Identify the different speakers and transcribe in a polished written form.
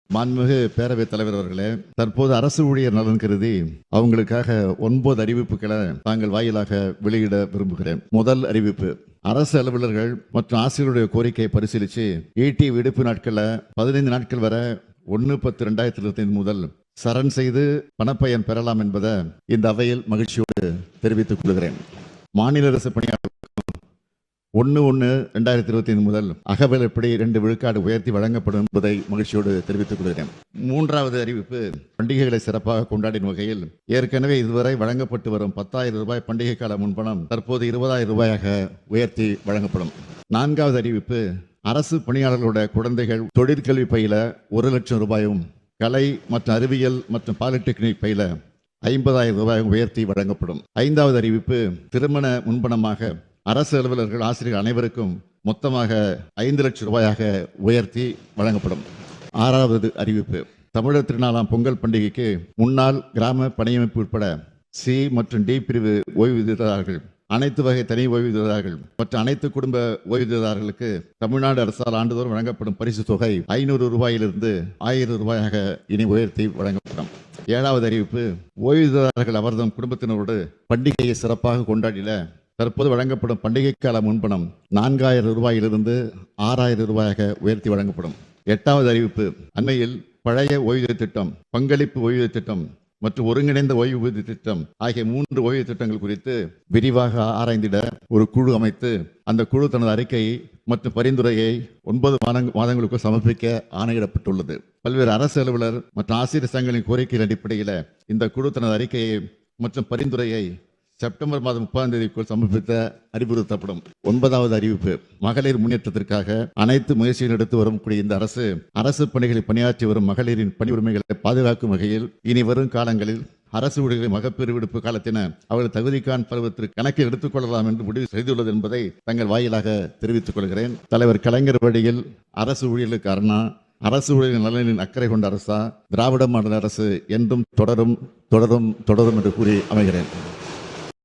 Speaker 1: மாண்புமிகு பேரவைத் தலைவர் அவர்களே, தற்போது அரசு ஊழியர் நலன் கருதி அவங்களுக்காக 9 அறிவிப்புகளை தாங்கள் வாயிலாக வெளியிட விரும்புகிறேன். முதல் அறிவிப்பு: அரசு அலுவலர்கள் மற்றும் ஆசிரியருடைய கோரிக்கையை பரிசீலித்து ஈட்டி விடுப்பு நாட்களை 15 நாட்கள் வரை 1/10/2025 முதல் சரண் செய்து பணப்பயன் பெறலாம் என்பதை இந்த அவையில் மகிழ்ச்சியோடு தெரிவித்துக் கொள்கிறேன். மாநில அரசு பணியாளர் 1/1/2025 முதல் அகவிலைப்படி 2 விழுக்காடு உயர்த்தி வழங்கப்படும் என்பதை மகிழ்ச்சியோடு தெரிவித்துக் கொள்கிறேன். மூன்றாவது அறிவிப்பு: பண்டிகைகளை சிறப்பாக கொண்டாடின வகையில் ஏற்கனவே இதுவரை வழங்கப்பட்டு வரும் 10,000 ரூபாய் பண்டிகை கால முன்பணம் தற்போது 20,000 ரூபாயாக உயர்த்தி வழங்கப்படும். நான்காவது அறிவிப்பு: அரசு பணியாளர்களுடைய குழந்தைகள் தொழிற்கல்வி பயில 1 லட்சம் ரூபாயும், கலை மற்றும் அறிவியல் மற்றும் பாலிடெக்னிக் பயில 50,000 ரூபாயும் உயர்த்தி வழங்கப்படும். ஐந்தாவது அறிவிப்பு: திருமண முன்பணமாக அரசு அலுவலர்கள் ஆசிரியர்கள் அனைவருக்கும் மொத்தமாக 5 லட்சம் ரூபாயாக உயர்த்தி வழங்கப்படும். ஆறாவது அறிவிப்பு: தமிழர் திருநாளாம் பொங்கல் பண்டிகைக்கு முன்னாள் கிராம பணியமைப்பு உட்பட சி மற்றும் டி பிரிவு ஓய்வூதியதாரர்கள், அனைத்து வகை தனி ஓய்வூதியதாரர்கள் மற்றும் அனைத்து குடும்ப ஓய்வூதியதாரர்களுக்கு தமிழ்நாடு அரசால் ஆண்டுதோறும் வழங்கப்படும் பரிசு தொகை 500 ரூபாயிலிருந்து 1000 ரூபாயாக இனி உயர்த்தி வழங்கப்படும். ஏழாவது அறிவிப்பு: ஓய்வூதியதாரர்கள் அவர்தம் குடும்பத்தினரோடு பண்டிகையை சிறப்பாக கொண்டாடிட தற்போது வழங்கப்படும் பண்டிகை கால முன்பணம் 4,000 ரூபாயிலிருந்து 6,000 ரூபாயாக உயர்த்தி வழங்கப்படும். எட்டாவது அறிவிப்பு: அண்மையில் பழைய ஓய்வூதிய திட்டம், பங்களிப்பு ஓய்வூதிய திட்டம் மற்றும் ஒருங்கிணைந்த ஓய்வூதிய திட்டம் ஆகிய 3 ஓய்வூதிய திட்டங்கள் குறித்து விரிவாக ஆராய்ந்திட ஒரு குழு அமைத்து அந்த குழு தனது அறிக்கையை மற்றும் பரிந்துரையை 9 மாதங்களுக்குள் சமர்ப்பிக்க ஆணையிடப்பட்டுள்ளது. பல்வேறு அரசு அலுவலர் மற்றும் ஆசிரியர் சங்கங்களின் கோரிக்கையின் அடிப்படையில் இந்த குழு தனது அறிக்கையை மற்றும் பரிந்துரையை செப்டம்பர் மாதம் 30ஆம் தேதிக்குள் சமர்ப்பித்த அறிவுறுத்தப்படும். 9வது அறிவிப்பு: மகளிர் முன்னேற்றத்திற்காக அனைத்து முயற்சிகள் எடுத்து வரக்கூடிய இந்த அரசு பணிகளில் பணியாற்றி வரும் மகளிரின் பணி உரிமைகளை பாதுகாக்கும் வகையில் இனி வரும் காலங்களில் அரசு ஊழியர்களின் மகப்பேறு விடுப்பு காலத்தின அவர்கள் தகுதிக்கான பருவத்திற்கு கணக்கில் எடுத்துக் கொள்ளலாம் என்று முடிவு செய்துள்ளது என்பதை தங்கள் வாயிலாக தெரிவித்துக் கொள்கிறேன். தலைவர் கலைஞர் வழியில் அரசு ஊழியர்களுக்கு அரணா, அரசு ஊழியர்கள் நலனின் அக்கறை கொண்ட அரசா திராவிட மாடல் அரசு என்றும் தொடரும் தொடரும் தொடரும் என்று கூறி அமைகிறேன்.